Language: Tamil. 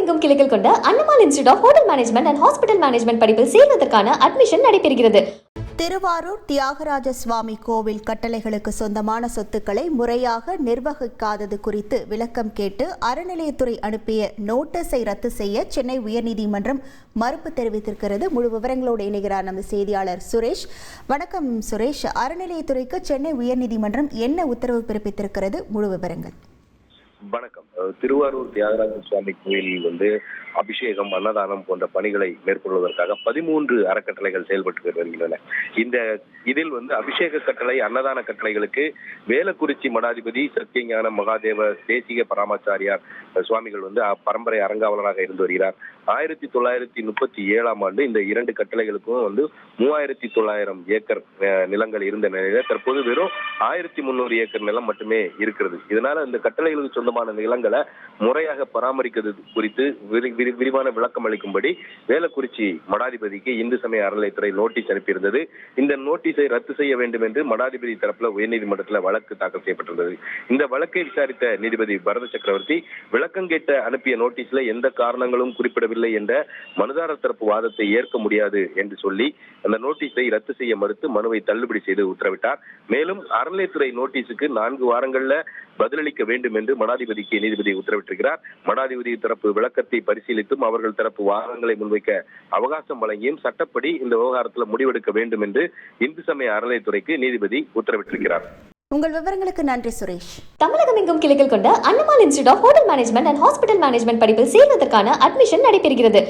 எங்கும் கிளைகள் கொண்ட அண்ணமால் institute of hotel management and hospital management படிப்பில் சேர்வதற்கான அட்மிஷன் நடைபெறுகிறது. திருவாரூர் தியாகராஜ சுவாமி கோவில் கட்டளைகளுக்கு சொந்தமான சொத்துக்களை முறையாக நிர்வகிக்காதது குறித்து விளக்கம் கேட்டு அறநிலையத்துறை அனுப்பிய நோட்டீஸை ரத்து செய்ய சென்னை உயர்நீதிமன்றம் மறுப்பு தெரிவித்திருக்கிறது. முழு விவரங்களோடு இணைகிறார் நமது செய்தியாளர் சுரேஷ். வணக்கம் சுரேஷ். அறநிலையத்துறைக்கு சென்னை உயர்நீதிமன்றம் என்ன உத்தரவு பிறப்பித்திருக்கிறது? முழு விவரங்கள். வணக்கம். திருவாரூர் தியாகராஜ சுவாமி கோயிலில் அபிஷேகம், அன்னதானம் போன்ற பணிகளை மேற்கொள்வதற்காக 13 அறக்கட்டளைகள் செயல்பட்டு வருகின்றன. இதில் அபிஷேக கட்டளை, அன்னதான கட்டளைகளுக்கு வேலக்குறிச்சி மடாதிபதி சத்தியஞான மகாதேவ தேசிக பரமாச்சாரியார் சுவாமிகள் பரம்பரை அறங்காவலராக இருந்து வருகிறார். 1937ஆம் ஆண்டு இந்த 2 கட்டளைகளுக்கும் 3900 ஏக்கர் நிலங்கள் இருந்த நிலையில தற்போது வெறும் 1300 ஏக்கர் நிலம் மட்டுமே இருக்கிறது. இதனால இந்த கட்டளைகளுக்கு சொந்தமான நிலங்களை முறையாக பராமரிக்கிறது குறித்து விரிவான விளக்கம் அளிக்கும்படி வேலக்குறிச்சி மடாதிபதிக்கு இந்து சமய அறநிலையத்துறை நோட்டீஸ் அனுப்பியிருந்தது. இந்த நோட்டீஸை ரத்து செய்ய வேண்டும் என்று மடாதிபதி தரப்புல உயர்நீதிமன்றத்தில் வழக்கு தாக்கல் செய்யப்பட்டிருந்தது. இந்த வழக்கை விசாரித்த நீதிபதி பரத சக்கரவர்த்தி விளக்கம் கேட்ட அனுப்பிய நோட்டீஸ்ல எந்த காரணங்களும் குறிப்பிடவில்லை என்ற மனுதாரர் தரப்பு வாதத்தை ஏற்க முடியாது என்று சொல்லி அந்த நோட்டீஸை ரத்து செய்ய மறுத்து மனுவை தள்ளுபடி செய்து உத்தரவிட்டார். மேலும் அறநிலையத்துறை நோட்டீஸுக்கு 4 வாரங்கள்ல பதிலளிக்க வேண்டும் என்று மடாதிபதிக்கு நீதிபதி உத்தரவிட்டிருக்கிறார். மடாதிபதி தரப்பு விளக்கத்தை பரிசீலித்தும் அவர்கள் தரப்பு வாதங்களை முன்வைக்க அவகாசம் வழங்கியும் சட்டப்படி இந்த விவகாரத்தில் முடிவெடுக்க வேண்டும் என்று இந்து சமய அறநிலையத்துறைக்கு நீதிபதி உத்தரவிட்டிருக்கிறார். உங்கள் விவரங்களுக்கு நன்றி சுரேஷ். தமிழகம் எங்கும் கிளைகள் கொண்ட அண்ணமால் institute of hotel management and hospital management படிப்பில் சேர்வதற்கான அட்மிஷன் நடைபெறுகிறது.